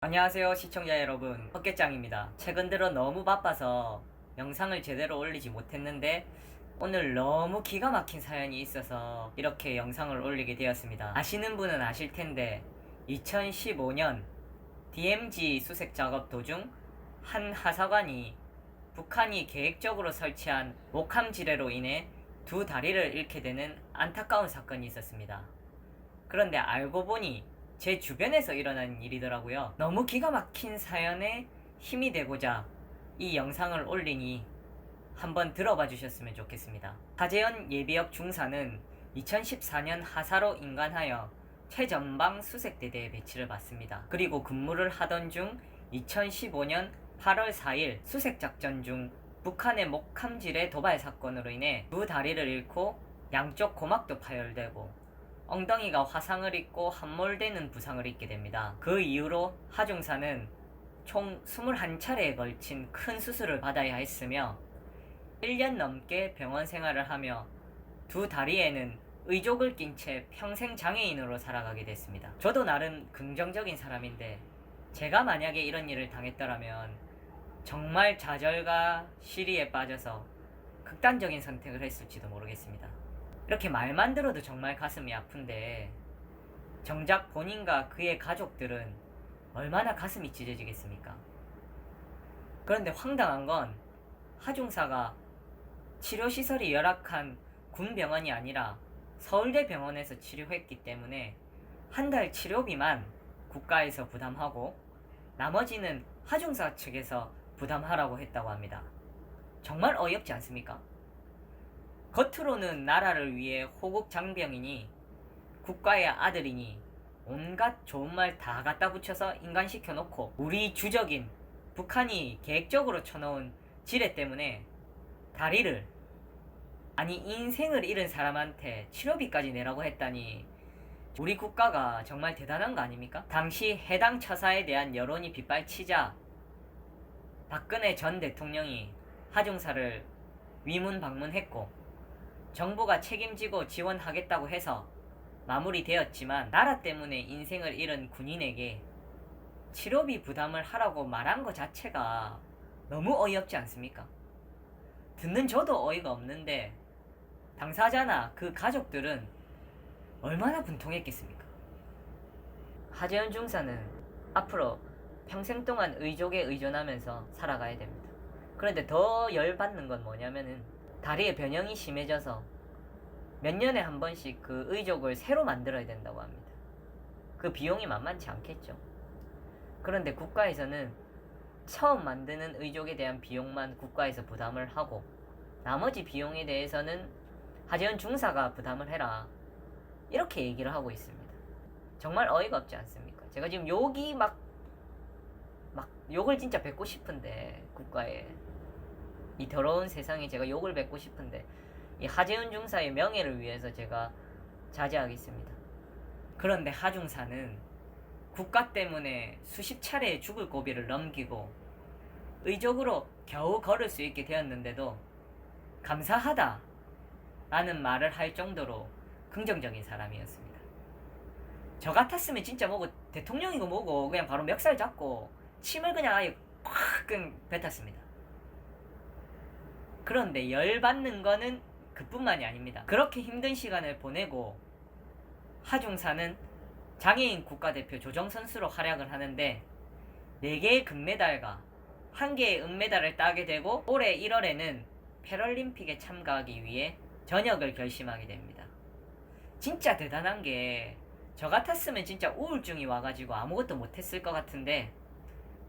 안녕하세요 시청자 여러분, 헛개짱입니다. 최근 들어 너무 바빠서 영상을 제대로 올리지 못했는데 오늘 너무 기가 막힌 사연이 있어서 이렇게 영상을 올리게 되었습니다. 아시는 분은 아실 텐데 2015년 DMZ 수색 작업 도중 한 하사관이 북한이 계획적으로 설치한 목함 지뢰로 인해 두 다리를 잃게 되는 안타까운 사건이 있었습니다. 그런데 알고 보니 제 주변에서 일어난 일이더라고요. 너무 기가 막힌 사연에 힘이 되고자 이 영상을 올리니 한번 들어봐 주셨으면 좋겠습니다. 하재현 예비역 중사는 2014년 하사로 인간하여 최전방 수색대대에 배치를 받습니다. 그리고 근무를 하던 중 2015년 8월 4일 수색작전 중 북한의 목함지뢰 도발 사건으로 인해 두 다리를 잃고 양쪽 고막도 파열되고 엉덩이가 화상을 입고 함몰되는 부상을 입게 됩니다. 그 이후로 하중사는 총 21차례에 걸친 큰 수술을 받아야 했으며 1년 넘게 병원 생활을 하며 두 다리에는 의족을 낀 채 평생 장애인으로 살아가게 됐습니다. 저도 나름 긍정적인 사람인데 제가 만약에 이런 일을 당했더라면 정말 좌절과 시리에 빠져서 극단적인 선택을 했을지도 모르겠습니다. 이렇게 말만 들어도 정말 가슴이 아픈데 정작 본인과 그의 가족들은 얼마나 가슴이 찢어지겠습니까? 그런데 황당한 건 하중사가 치료시설이 열악한 군병원이 아니라 서울대병원에서 치료했기 때문에 한 달 치료비만 국가에서 부담하고 나머지는 하중사 측에서 부담하라고 했다고 합니다. 정말 어이없지 않습니까? 겉으로는 나라를 위해 호국 장병이니 국가의 아들이니 온갖 좋은 말 다 갖다 붙여서 인간시켜 놓고 우리 주적인 북한이 계획적으로 쳐놓은 지뢰 때문에 다리를, 아니 인생을 잃은 사람한테 치료비까지 내라고 했다니 우리 국가가 정말 대단한 거 아닙니까? 당시 해당 처사에 대한 여론이 빗발치자 박근혜 전 대통령이 하중사를 위문 방문했고 정부가 책임지고 지원하겠다고 해서 마무리되었지만 나라 때문에 인생을 잃은 군인에게 치료비 부담을 하라고 말한 것 자체가 너무 어이없지 않습니까? 듣는 저도 어이가 없는데 당사자나 그 가족들은 얼마나 분통했겠습니까? 하재현 중사는 앞으로 평생 동안 의족에 의존하면서 살아가야 됩니다. 그런데 더 열받는 건 뭐냐면은 다리의 변형이 심해져서 몇 년에 한 번씩 그 의족을 새로 만들어야 된다고 합니다. 그 비용이 만만치 않겠죠. 그런데 국가에서는 처음 만드는 의족에 대한 비용만 국가에서 부담을 하고 나머지 비용에 대해서는 하재현 중사가 부담을 해라, 이렇게 얘기를 하고 있습니다. 정말 어이가 없지 않습니까? 제가 지금 욕이 막 욕을 진짜 뱉고 싶은데, 국가에 이 더러운 세상에 제가 욕을 뱉고 싶은데 이 하재현 중사의 명예를 위해서 제가 자제하겠습니다. 그런데 하중사는 국가 때문에 수십 차례 죽을 고비를 넘기고 의족으로 겨우 걸을 수 있게 되었는데도 감사하다 라는 말을 할 정도로 긍정적인 사람이었습니다. 저 같았으면 진짜 뭐고 대통령이고 뭐고 그냥 바로 멱살 잡고 침을 그냥 아예 콱 뱉었습니다. 그런데 열받는 거는 그뿐만이 아닙니다. 그렇게 힘든 시간을 보내고 하중사는 장애인 국가대표 조정선수로 활약을 하는데 4개의 금메달과 1개의 은메달을 따게 되고 올해 1월에는 패럴림픽에 참가하기 위해 전역을 결심하게 됩니다. 진짜 대단한 게 저 같았으면 진짜 우울증이 와가지고 아무것도 못했을 것 같은데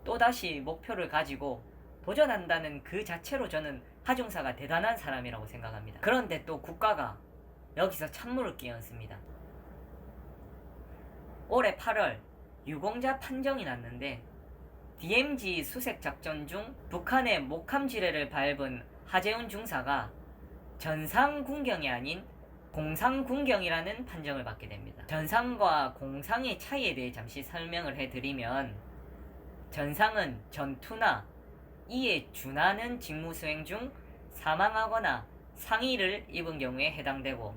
또다시 목표를 가지고 도전한다는 그 자체로 저는 하중사가 대단한 사람이라고 생각합니다. 그런데 또 국가가 여기서 찬물을 끼얹습니다. 올해 8월 유공자 판정이 났는데 DMZ 수색 작전 중 북한의 목함 지뢰를 밟은 하재훈 중사가 전상군경이 아닌 공상군경이라는 판정을 받게 됩니다. 전상과 공상의 차이에 대해 잠시 설명을 해드리면, 전상은 전투나 이에 준하는 직무 수행 중 사망하거나 상해를 입은 경우에 해당되고,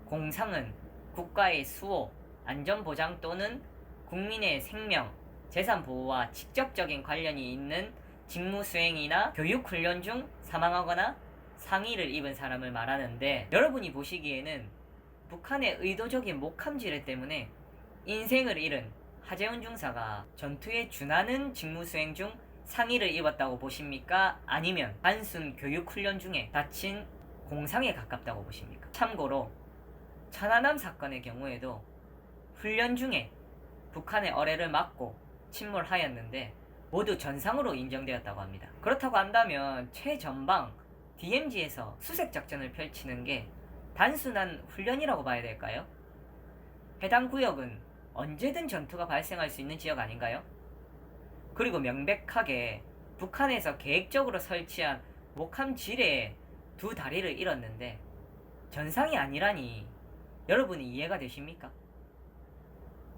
공상은 국가의 수호, 안전보장 또는 국민의 생명, 재산 보호와 직접적인 관련이 있는 직무 수행이나 교육 훈련 중 사망하거나 상해를 입은 사람을 말하는데, 여러분이 보시기에는 북한의 의도적인 목함지뢰 때문에 인생을 잃은 하재훈 중사가 전투에 준하는 직무 수행 중 상해를 입었다고 보십니까? 아니면 단순 교육 훈련 중에 다친 공상에 가깝다고 보십니까? 참고로 천안함 사건의 경우에도 훈련 중에 북한의 어뢰를 맞고 침몰하였는데 모두 전상으로 인정되었다고 합니다. 그렇다고 한다면 최전방 DMZ에서 수색 작전을 펼치는 게 단순한 훈련이라고 봐야 될까요? 해당 구역은 언제든 전투가 발생할 수 있는 지역 아닌가요? 그리고 명백하게 북한에서 계획적으로 설치한 목함 지뢰에 두 다리를 잃었는데 전상이 아니라니 여러분이 이해가 되십니까?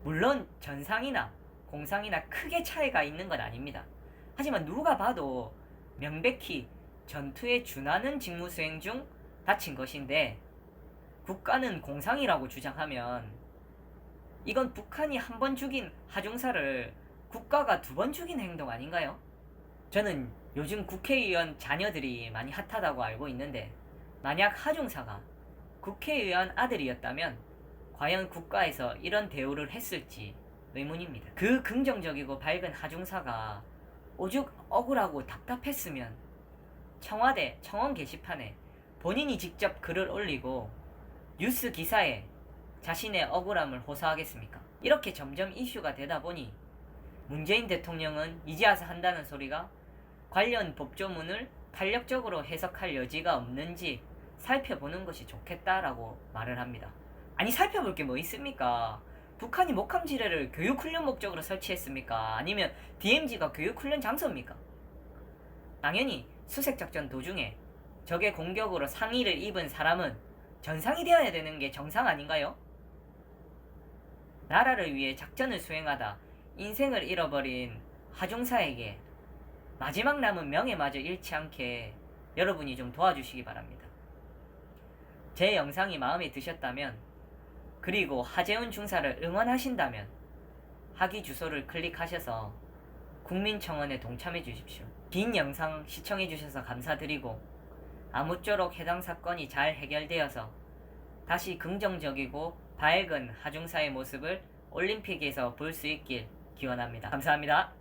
물론 전상이나 공상이나 크게 차이가 있는 건 아닙니다. 하지만 누가 봐도 명백히 전투에 준하는 직무 수행 중 다친 것인데 국가는 공상이라고 주장하면 이건 북한이 한 번 죽인 하중사를 국가가 두 번 죽인 행동 아닌가요? 저는 요즘 국회의원 자녀들이 많이 핫하다고 알고 있는데, 만약 하중사가 국회의원 아들이었다면 과연 국가에서 이런 대우를 했을지 의문입니다. 그 긍정적이고 밝은 하중사가 오죽 억울하고 답답했으면 청와대 청원 게시판에 본인이 직접 글을 올리고 뉴스 기사에 자신의 억울함을 호소하겠습니까? 이렇게 점점 이슈가 되다 보니 문재인 대통령은 이제 와서 한다는 소리가 관련 법조문을 탄력적으로 해석할 여지가 없는지 살펴보는 것이 좋겠다라고 말을 합니다. 아니, 살펴볼 게 뭐 있습니까? 북한이 목함 지뢰를 교육훈련 목적으로 설치했습니까? 아니면 DMZ가 교육훈련 장소입니까? 당연히 수색작전 도중에 적의 공격으로 상해를 입은 사람은 전상이 되어야 되는 게 정상 아닌가요? 나라를 위해 작전을 수행하다 인생을 잃어버린 하중사에게 마지막 남은 명예마저 잃지 않게 여러분이 좀 도와주시기 바랍니다. 제 영상이 마음에 드셨다면, 그리고 하재훈 중사를 응원하신다면 하기 주소를 클릭하셔서 국민청원에 동참해 주십시오. 긴 영상 시청해 주셔서 감사드리고, 아무쪼록 해당 사건이 잘 해결되어서 다시 긍정적이고 밝은 하중사의 모습을 올림픽에서 볼 수 있길 기원합니다. 감사합니다.